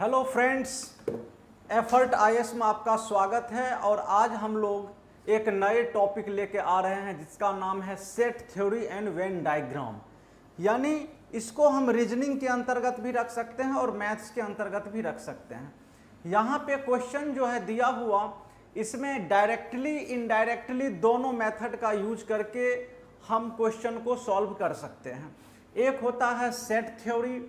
Hello friends, effort IAS में आपका स्वागत है। और आज हम लोग एक नए टॉपिक लेके आ रहे हैं जिसका नाम है set theory and Venn diagram. यानी इसको हम रीजनिंग के अंतर्गत भी रख सकते हैं और मैथ्स के अंतर्गत भी रख सकते हैं। यहाँ पे क्वेश्चन जो है दिया हुआ, इसमें डायरेक्टली इनडायरेक्टली दोनों मेथड का यूज करके हम क्वेश्चन को सॉल्व कर सकते हैं। एक होता है सेट थ्योरी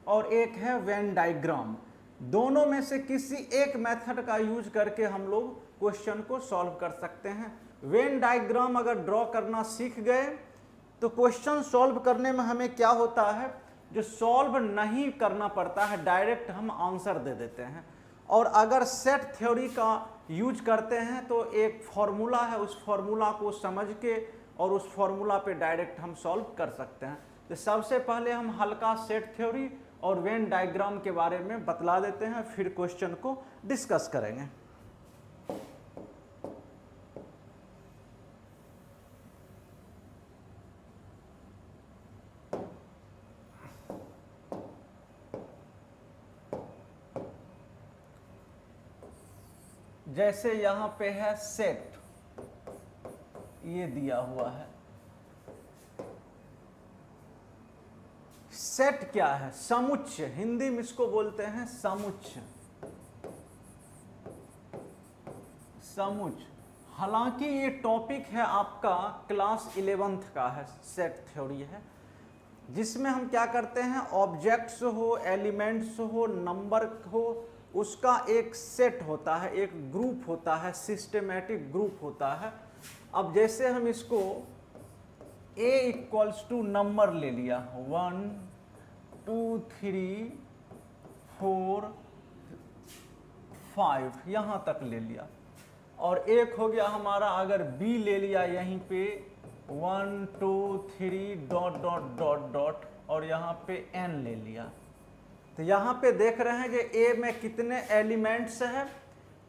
और एक है वेन डायग्राम। दोनों में से किसी एक मेथड का यूज करके हम लोग क्वेश्चन को सॉल्व कर सकते हैं। वेन डायग्राम अगर ड्रॉ करना सीख गए तो क्वेश्चन सॉल्व करने में हमें क्या होता है, जो सॉल्व नहीं करना पड़ता है, डायरेक्ट हम आंसर दे देते हैं। और अगर सेट थ्योरी का यूज करते हैं तो एक फॉर्मूला है, उस फॉर्मूला को समझ के और उस फॉर्मूला पे डायरेक्ट हम सॉल्व कर सकते हैं। तो सबसे पहले हम हल्का सेट थ्योरी और वेन डायग्राम के बारे में बतला देते हैं, फिर क्वेश्चन को डिस्कस करेंगे। जैसे यहां पे है सेट, ये दिया हुआ है। सेट क्या है? समुच्चय, हिंदी में इसको बोलते हैं समुच्चय। समुच्चय, हालांकि ये टॉपिक है आपका क्लास 11th का है, सेट थ्योरी है, जिसमें हम क्या करते हैं, ऑब्जेक्ट्स हो, एलिमेंट्स हो, नंबर हो, उसका एक सेट होता है, एक ग्रुप होता है, सिस्टेमेटिक ग्रुप होता है। अब जैसे हम इसको a इक्वल्स टू नंबर ले लिया, 1 2 3 4 5 यहां तक ले लिया। और एक हो गया हमारा, अगर b ले लिया यहीं पे 1 2 3 डॉट डॉट डॉट डॉट, और यहाँ पे n ले लिया। तो यहाँ पे देख रहे हैं कि a में कितने एलिमेंट्स हैं।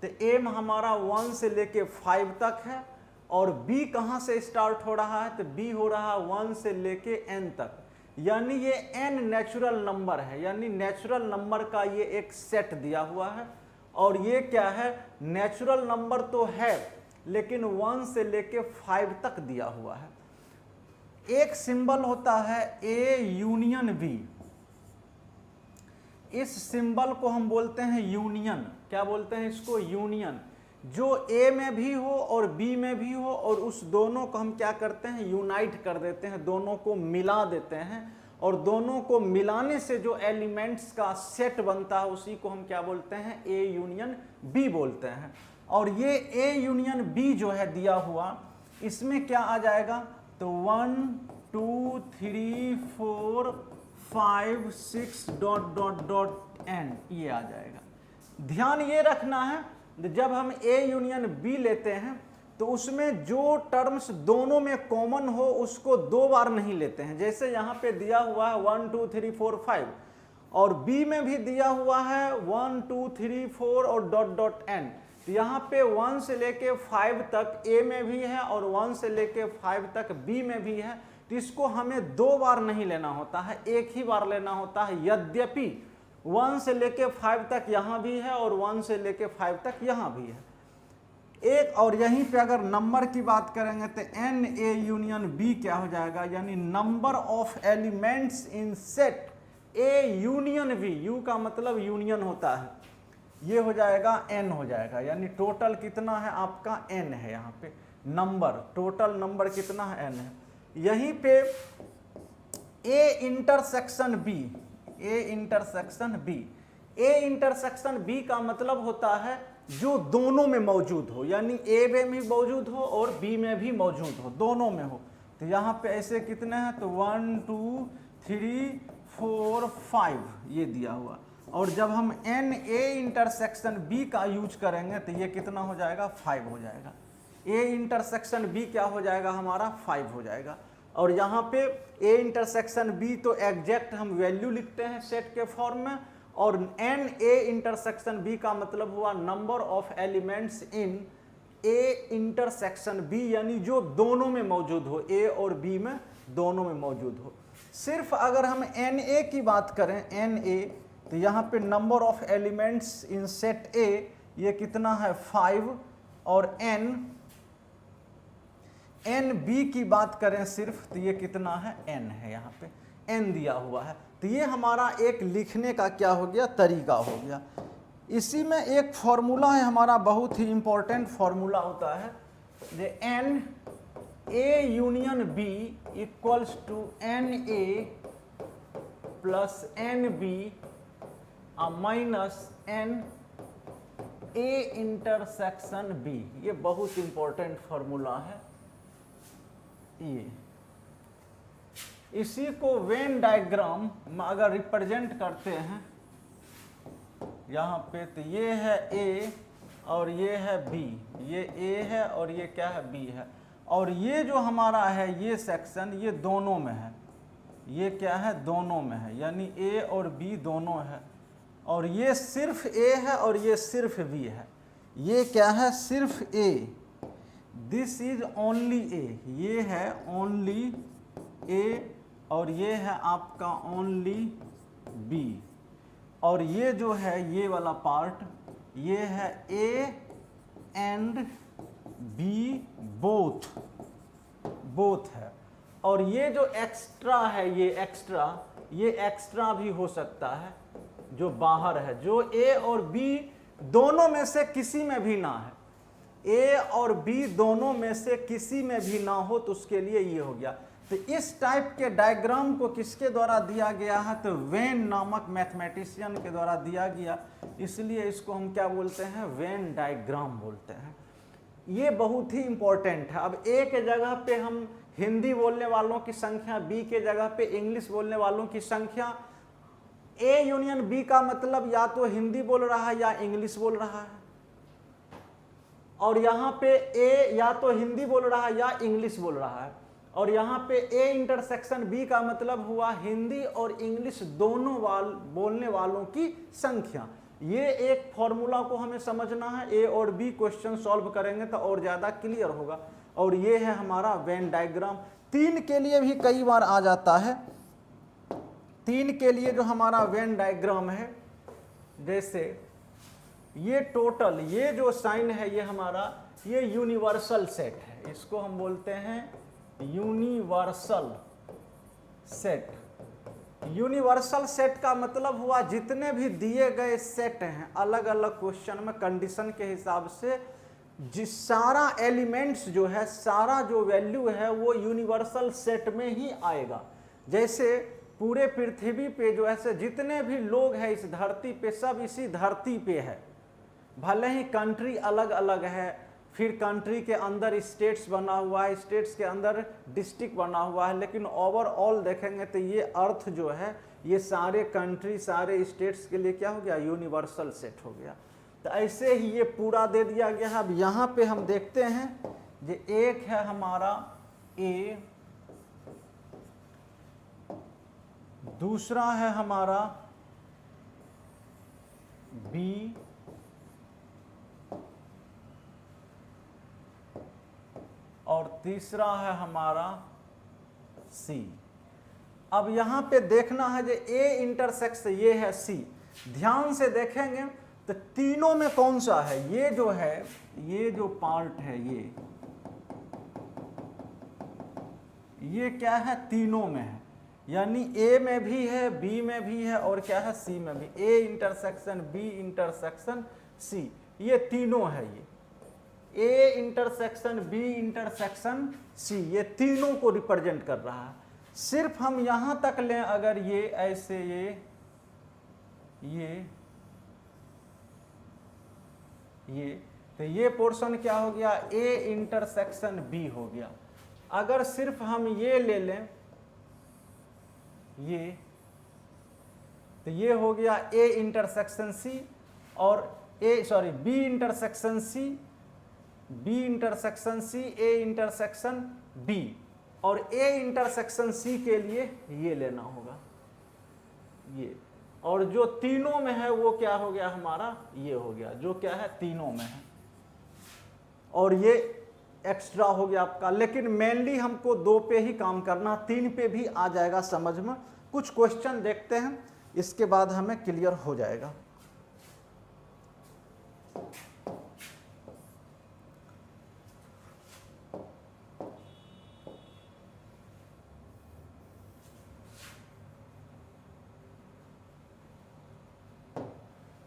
तो a में हमारा 1 से लेके 5 तक है, और b कहाँ से स्टार्ट हो रहा है, तो b हो रहा है 1 से लेके n तक। यानी ये n नेचुरल नंबर है, यानी नेचुरल नंबर का ये एक सेट दिया हुआ है। और ये क्या है, नेचुरल नंबर तो है लेकिन 1 से लेके 5 तक दिया हुआ है। एक सिंबल होता है a यूनियन b, इस सिंबल को हम बोलते हैं यूनियन। क्या बोलते हैं इसको? यूनियन। जो a में भी हो और b में भी हो, और उस दोनों को हम क्या करते हैं, यूनाइट कर देते हैं, दोनों को मिला देते हैं। और दोनों को मिलाने से जो एलिमेंट्स का सेट बनता है उसी को हम क्या बोलते हैं, a यूनियन b बोलते हैं। और ये a यूनियन b जो है दिया हुआ, इसमें क्या आ जाएगा, तो 1 2 3 4 5 6 डॉट डॉट डॉट n, ये आ जाएगा। ध्यान ये रखना है, जब हम a यूनियन b लेते हैं तो उसमें जो टर्म्स दोनों में कॉमन हो उसको 2 बार नहीं लेते हैं। जैसे यहाँ पे दिया हुआ है 1 2 3 4 5, और b में भी दिया हुआ है 1 2 3 4 और डॉट डॉट n। तो यहाँ पे 1 से लेके 5 तक a में भी है और 1 से लेके 5 तक b में भी है। तो इसको हमें 2 बार नहीं लेना होता है, एक ही बार लेना होता है। यद्यपि 1 से लेके 5 तक यहाँ भी है और 1 से लेके 5 तक यहाँ भी है एक। और यहीं पे अगर नंबर की बात करेंगे तो n a यूनियन b क्या हो जाएगा, यानी number of elements in set a union b। u का मतलब यूनियन होता है, ये हो जाएगा n हो जाएगा। यानी टोटल कितना है आपका, n है। यहाँ पे नंबर, टोटल नंबर कितना है, n है। यहीं पे a intersection b, a intersection b, a intersection b का मतलब होता है जो दोनों में मौजूद हो, यानी a में भी मौजूद हो और b में भी मौजूद हो, दोनों में हो। तो यहाँ पे ऐसे कितने हैं, तो 1 2 3 4 5 ये दिया हुआ। और जब हम n a इंटरसेक्शन b का यूज करेंगे तो ये कितना हो जाएगा, 5 हो जाएगा। a इंटरसेक्शन b क्या हो जाएगा हमारा, 5 हो जाएगा। और यहाँ पे a इंटरसेक्शन b तो एग्जैक्ट हम वैल्यू लिखते हैं सेट के फॉर्म में, और n a इंटरसेक्शन b का मतलब हुआ number of elements in a intersection b, यानी जो दोनों में मौजूद हो, a और b में दोनों में मौजूद हो। सिर्फ अगर हम NA की बात करें, NA तो यहाँ पे number of elements in set ए ये कितना है 5, और एन बी की बात करें सिर्फ तो ये कितना है n है, यहाँ पे n दिया हुआ है। तो ये हमारा एक लिखने का क्या हो गया, तरीका हो गया। इसी में एक फॉर्मूला है हमारा, बहुत ही इंपॉर्टेंट फॉर्मूला होता है, जे n A union B equals to n A plus n B minus n A intersection B. ये बहुत इंपॉर्टेंट फॉर्मूला है ये। इसी को वेन डायग्राम में अगर रिप्रेजेंट करते हैं यहाँ पे, तो ये है ए और ये है बी, ये ए है और ये क्या है, बी है, और ये जो हमारा है ये सेक्शन ये दोनों में है, ये क्या है, दोनों में है, यानी ए और बी दोनों है, और ये सिर्फ ए है और ये सिर्फ बी है। ये क्या है, सिर्फ ए, दिस इज ओनली ए, ये है ओनली ए, और ये है आपका ओनली बी, और ये जो है ये वाला पार्ट ये है ए एंड बी बोथ है, और ये जो एक्स्ट्रा है ये एक्स्ट्रा भी हो सकता है जो बाहर है, जो ए और बी दोनों में से किसी में भी ना है, ए और बी दोनों में से किसी में भी ना हो, तो उसके लिए ये हो गया। तो इस टाइप के डायग्राम को किसके द्वारा दिया गया है, तो वेन नामक मैथमेटिशियन के द्वारा दिया गया, इसलिए इसको हम क्या बोलते हैं, वेन डायग्राम बोलते हैं। ये बहुत ही इंपॉर्टेंट है। अब ए के जगह पे हम हिंदी बोलने वालों की संख्या, बी के जगह पे इंग्लिश बोलने वालों की संख्या, ए यूनियन बी का मतलब या तो हिंदी बोल रहा है या इंग्लिश बोल रहा है, और यहाँ पे ए या तो हिंदी बोल रहा है या इंग्लिश बोल रहा है, और यहाँ पे ए इंटरसेक्शन बी का मतलब हुआ हिंदी और इंग्लिश दोनों बोलने वालों की संख्या। ये एक फॉर्मूला को हमें समझना है, ए और बी क्वेश्चन सॉल्व करेंगे तो और ज़्यादा क्लियर होगा। और ये है हमारा वेन डायग्राम। 3 के लिए भी कई बार आ जाता है। 3 के लिए जो हमारा वेन डायग्राम है, जैसे ये टोटल, ये जो साइन है ये हमारा ये यूनिवर्सल सेट है, इसको हम बोलते हैं यूनिवर्सल सेट। यूनिवर्सल सेट का मतलब हुआ जितने भी दिए गए सेट हैं अलग अलग क्वेश्चन में कंडीशन के हिसाब से, जिस सारा एलिमेंट्स जो है, सारा जो वैल्यू है वो यूनिवर्सल सेट में ही आएगा। जैसे पूरे पृथ्वी पे जो है जितने भी लोग हैं इस धरती पे, सब इसी धरती पे है, भले ही कंट्री अलग अलग है, फिर कंट्री के अंदर स्टेट्स बना हुआ है, स्टेट्स के अंदर डिस्ट्रिक्ट बना हुआ है, लेकिन ओवरऑल देखेंगे तो ये अर्थ जो है ये सारे कंट्री, सारे स्टेट्स के लिए क्या हो गया, यूनिवर्सल सेट हो गया। तो ऐसे ही ये पूरा दे दिया गया है। अब यहाँ पे हम देखते हैं, जो एक है हमारा ए, दूसरा है हमारा बी, और तीसरा है हमारा सी। अब यहाँ पे देखना है जो ए इंटरसेक्स ये है सी, ध्यान से देखेंगे तो तीनों में कौन सा है, ये जो है, ये जो पार्ट है ये क्या है, तीनों में है, यानी ए में भी है, बी में भी है, और क्या है, सी में भी। A intersection B intersection C, ये तीनों है, ये A intersection B intersection C, ये तीनों को रिप्रेजेंट कर रहा है। सिर्फ हम यहां तक लें, अगर ये ऐसे ये तो ये पोर्शन क्या हो गया, ए इंटरसेक्शन बी हो गया। अगर सिर्फ हम ये ले लें, ये तो ये हो गया ए इंटरसेक्शन सी, और B intersection C, B intersection C, A intersection B, और ए इंटरसेक्शन सी के लिए ये लेना होगा ये, और जो तीनों में है वो क्या हो गया हमारा, ये हो गया, जो क्या है तीनों में है, और ये एक्स्ट्रा हो गया आपका। लेकिन मेनली हमको 2 पे ही काम करना, 3 पे भी आ जाएगा समझ में। कुछ क्वेश्चन देखते हैं। इसके बाद हमें क्लियर हो जाएगा।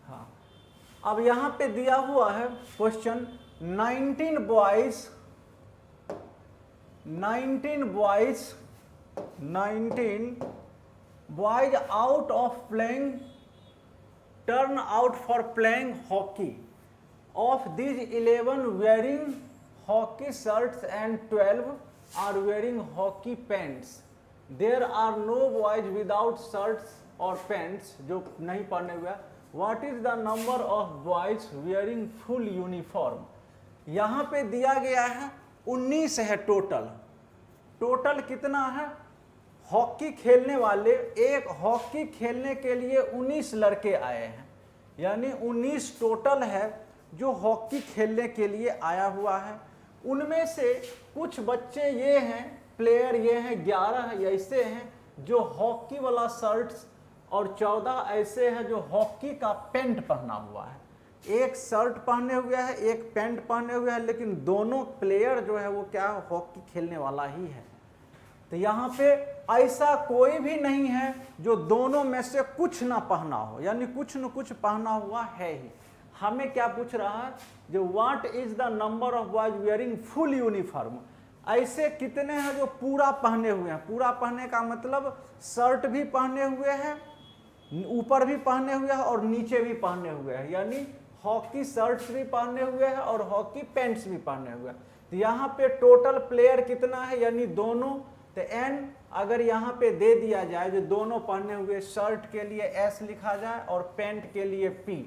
हाँ, अब यहां पे दिया हुआ है question 19 boys out of playing turn out for playing hockey. Of these 11 wearing hockey shirts and 12 are wearing hockey pants. There are no boys without shirts or pants जो नहीं पहने हुए। What is the number of boys wearing full uniform? यहाँ पे दिया गया है 19 है टोटल। टोटल कितना है? हॉकी खेलने वाले, एक हॉकी खेलने के लिए 19 लड़के आए हैं, यानी 19 टोटल है जो हॉकी खेलने के लिए आया हुआ है। उनमें से कुछ बच्चे ये हैं, प्लेयर ये हैं, 11 ऐसे हैं जो हॉकी वाला शर्ट्स और 14 ऐसे हैं जो हॉकी का पैंट पहना हुआ है। एक शर्ट पहने हुए है, एक पैंट पहने हुए है, लेकिन दोनों प्लेयर जो है वो क्या हॉकी खेलने वाला ही है। तो यहाँ पे ऐसा कोई भी नहीं है जो दोनों में से कुछ ना पहना हो, यानी कुछ न कुछ पहना हुआ है ही। हमें क्या पूछ रहा है, जो what is the number of boys wearing full uniform, ऐसे कितने हैं जो पूरा पहने हुए हैं। पूरा पहने का मतलब शर्ट भी पहने हुए हैं, ऊपर भी पहने हुए हैं और नीचे भी पहने हुए हैं, यानी हॉकी शर्ट्स भी पहने हुए हैं और हॉकी पैंट्स भी पहने हुए हैं। तो यहाँ पे टोटल प्लेयर कितना है, यानी दोनों। तो n अगर यहाँ पे दे दिया जाए, जो दोनों पहने हुए शर्ट के लिए S लिखा जाए और पैंट के लिए P,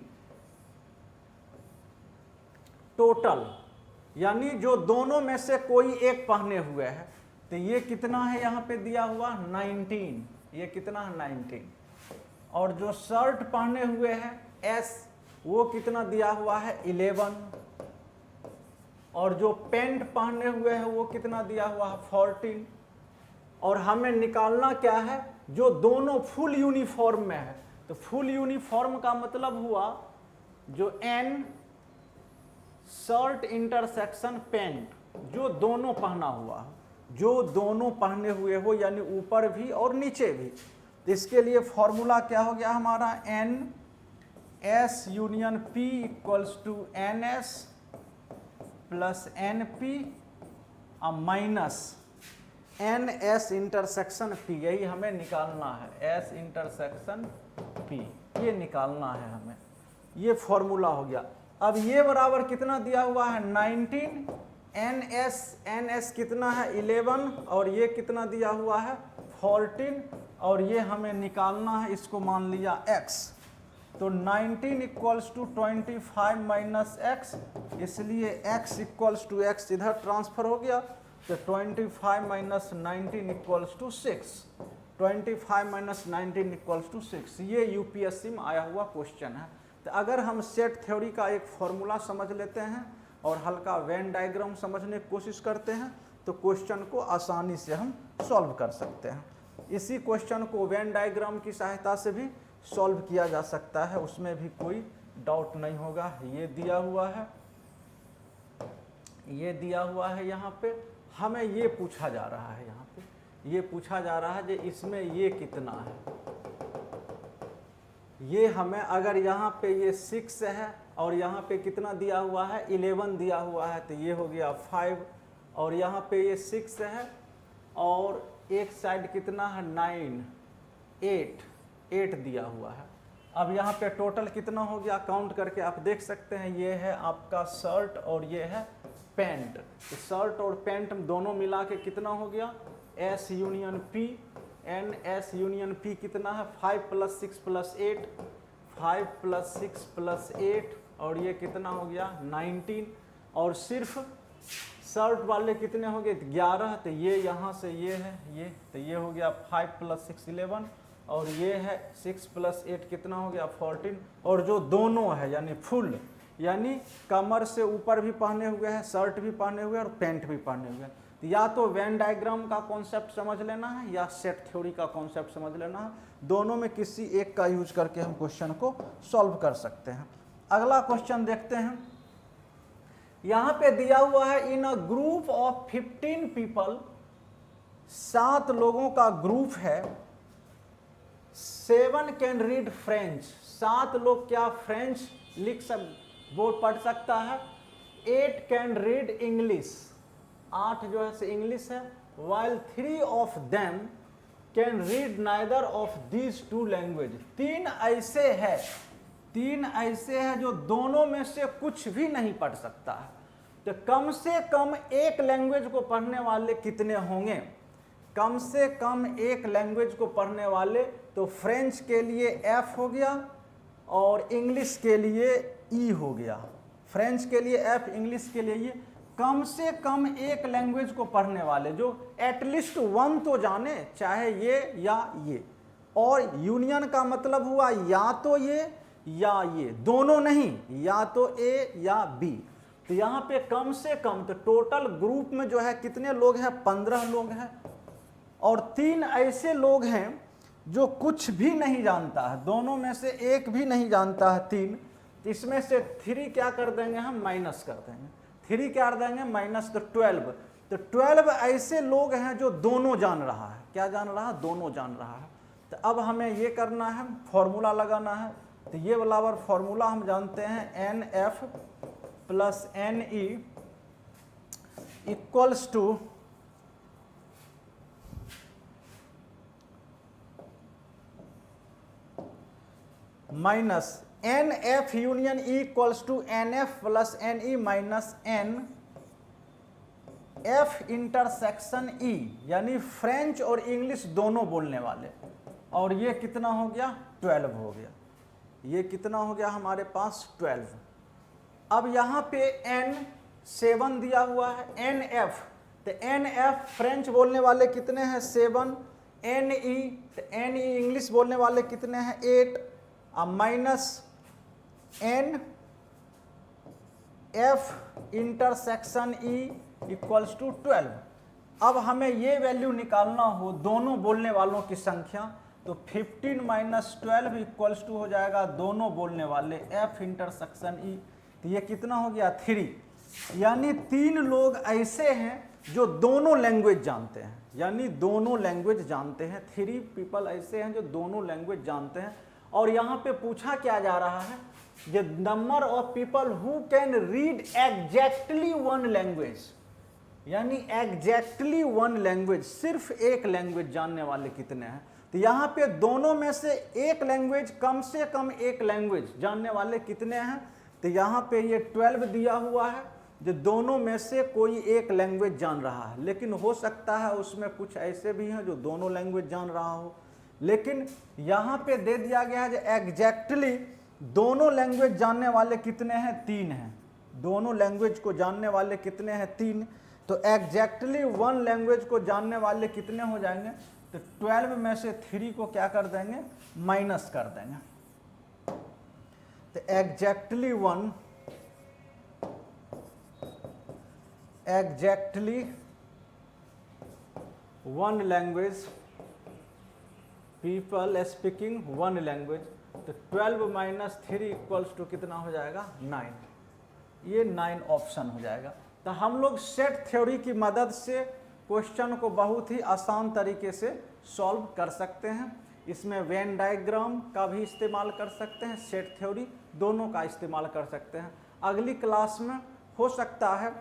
टोटल यानी जो दोनों में से कोई एक पहने हुए है, तो ये कितना है यहाँ पे दिया हुआ 19, ये कितना है 19। और जो शर्ट पहने हुए है S, वो कितना दिया हुआ है 11। और जो पैंट पहने हुए है वो कितना दिया हुआ है 14। और हमें निकालना क्या है, जो दोनों फुल यूनिफॉर्म में है। तो फुल यूनिफॉर्म का मतलब हुआ जो N शर्ट इंटरसेक्शन पैंट, जो दोनों पहना हुआ, जो दोनों पहने हुए हो, यानी ऊपर भी और नीचे भी। तो इसके लिए फॉर्मूला क्या हो गया हमारा, N S union P equals to NS plus NP minus NS intersection P, यही हमें निकालना है। S इंटरसेक्शन P ये निकालना है हमें, ये फॉर्मूला हो गया। अब ये बराबर कितना दिया हुआ है 19, NS कितना है 11 और ये कितना दिया हुआ है 14, और ये हमें निकालना है, इसको मान लिया x। तो 19 इक्वल्स टू 25 माइनस x, इसलिए x इक्वल्स टू x इधर ट्रांसफर हो गया। तो 25 minus 19 equals to 6, 25 minus 19 equals to 6। ये यूपीएससी में आया हुआ क्वेश्चन है। तो अगर हम सेट थ्योरी का एक फॉर्मूला समझ लेते हैं और हल्का वेन डायग्राम समझने की कोशिश करते हैं, तो क्वेश्चन को आसानी से हम सॉल्व कर सकते हैं। इसी क्वेश्चन को वेन डायग्राम की सहायता से भी सॉल्व किया जा सकता है, उसमें भी कोई डाउट नहीं होगा। ये दिया हुआ है, ये दिया हुआ है। यहाँ पे हमें ये पूछा जा रहा है, यहाँ पे ये पूछा जा रहा है कि इसमें ये कितना है। ये हमें अगर यहाँ पे ये 6 है और यहाँ पे कितना दिया हुआ है 11 दिया हुआ है, तो ये हो गया 5, और यहाँ पे ये 6 है और एक साइड कितना है 9, 8 दिया हुआ है। अब यहाँ पे टोटल कितना हो गया, काउंट करके आप देख सकते हैं। ये है आपका शर्ट और ये है पैंट। तो शर्ट और पैंट दोनों मिला के कितना हो गया S union P, NS union P कितना है 5 + 6 + 8, 5 + 6 + 8, और ये कितना हो गया 19। और सिर्फ शर्ट वाले कितने हो गए 11, तो ये यहाँ से ये है ये, तो ये हो गया 5 + 6 11, और ये है 6 + 8 कितना हो गया 14। और जो दोनों है यानी फुल, यानी कमर से ऊपर भी पहने हुए हैं, शर्ट भी पहने हुए हैं और पैंट भी पहने हुए हैं। तो या तो वेन डायग्राम का कॉन्सेप्ट समझ लेना है या सेट थ्योरी का कॉन्सेप्ट समझ लेना है, दोनों में किसी एक का यूज करके हम क्वेश्चन को सॉल्व कर सकते हैं। अगला क्वेश्चन देखते हैं। यहां पे दिया हुआ है इन अ ग्रुप ऑफ 15 पीपल, 7 लोगों का ग्रुप है, 7 कैन रीड फ्रेंच, 7 लोग क्या फ्रेंच वो पढ़ सकता है। 8 कैन रीड इंग्लिश, 8 जो है से इंग्लिश है, while 3 of them can read neither of these 2 language, 3 ऐसे हैं जो दोनों में से कुछ भी नहीं पढ़ सकता है। तो कम से कम एक लैंग्वेज को पढ़ने वाले कितने होंगे? कम से कम एक लैंग्वेज को पढ़ने वाले, तो फ्रेंच के लिए F हो गया और इंग्लिश के लिए E हो गया। फ्रेंच के लिए F, इंग्लिश के लिए ये। कम से कम एक लैंग्वेज को पढ़ने वाले जो एटलीस्ट 1 तो जाने, चाहे ये या ये। और यूनियन का मतलब हुआ या तो ये या ये, दोनों नहीं, या तो A या B। तो यहाँ पे कम से कम, तो टोटल ग्रुप में जो है कितने लोग हैं? 15 लोग हैं। और 3 ऐसे लोग हैं जो कुछ भी नहीं जानता है, दोनों में से एक भी नहीं जानता है 3। इसमें से 3 क्या कर देंगे हम? माइनस कर देंगे। 3 क्या कर देंगे? माइनस, तो 12। तो 12 ऐसे लोग हैं जो दोनों जान रहा है। क्या जान रहा है? दोनों जान रहा है। तो अब हमें ये करना है, फॉर्मूला लगाना है। तो ये वाला फॉर्मूला हम जानते हैं, NF plus NE equals to minus NF union E equals to NF plus NE minus NF intersection E, यानी फ्रेंच और इंग्लिश दोनों बोलने वाले। और ये कितना हो गया? 12 हो गया। ये कितना हो गया हमारे पास? 12। अब यहाँ पे N7 दिया हुआ है, NF, तो NF फ्रेंच बोलने वाले कितने हैं? 7। NE, तो NE इंग्लिश बोलने वाले कितने हैं? 8। अब minus NF intersection E equals to 12। अब हमें ये वैल्यू निकालना हो दोनों बोलने वालों की संख्या, तो 15 माइनस 12 इक्वल्स टू हो जाएगा दोनों बोलने वाले F इंटरसेक्शन E। तो ये कितना हो गया? 3। यानी 3 लोग ऐसे हैं जो दोनों लैंग्वेज जानते हैं, यानी दोनों लैंग्वेज जानते हैं। 3 पीपल ऐसे हैं जो दोनों लैंग्वेज जानते हैं। और यहाँ पे पूछा क्या जा रहा है? The number of people who can read exactly 1 language, यानी एग्जैक्टली 1 लैंग्वेज, सिर्फ एक लैंग्वेज जानने वाले कितने हैं? तो यहाँ पे दोनों में से एक लैंग्वेज, कम से कम एक लैंग्वेज जानने वाले कितने हैं? तो यहाँ पे ये 12 दिया हुआ है, जो दोनों में से कोई एक लैंग्वेज जान रहा है। लेकिन हो सकता है उसमें कुछ ऐसे भी हैं जो दोनों लैंग्वेज जान रहा हो, लेकिन यहाँ पे दे दिया गया है जो एग्जैक्टली दोनों लैंग्वेज जानने वाले कितने हैं? 3 हैं। दोनों लैंग्वेज को जानने वाले कितने हैं? 3। तो एग्जैक्टली 1 लैंग्वेज को जानने वाले कितने हो जाएंगे? तो 12 में से 3 को क्या कर देंगे? माइनस कर देंगे। तो exactly 1 language, people speaking 1 language, तो 12 माइनस 3 इक्वल्स टू कितना हो जाएगा? 9। ये 9 ऑप्शन हो जाएगा। तो हम लोग सेट थ्योरी की मदद से क्वेश्चन को बहुत ही आसान तरीके से सॉल्व कर सकते हैं। इसमें वेन डायग्राम का भी इस्तेमाल कर सकते हैं, सेट थ्योरी दोनों का इस्तेमाल कर सकते हैं। अगली क्लास में हो सकता है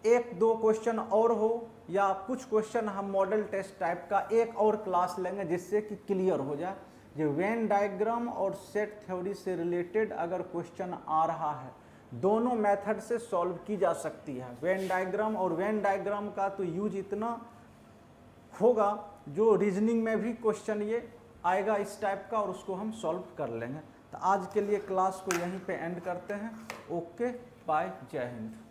1-2 क्वेश्चन और हो, या कुछ क्वेश्चन हम मॉडल टेस्ट टाइप का एक और क्लास लेंगे, जिससे कि क्लियर हो जाए जो वेन डायग्राम और सेट थ्योरी से रिलेटेड अगर क्वेश्चन आ रहा है, दोनों मेथड से सॉल्व की जा सकती है। वेन डायग्राम और वेन डायग्राम का तो यूज इतना होगा जो रीजनिंग में भी क्वेश्चन ये आएगा इस टाइप का, और उसको हम सॉल्व कर लेंगे। तो आज के लिए क्लास को यहीं पे एंड करते हैं। ओके, बाय, जय हिंद।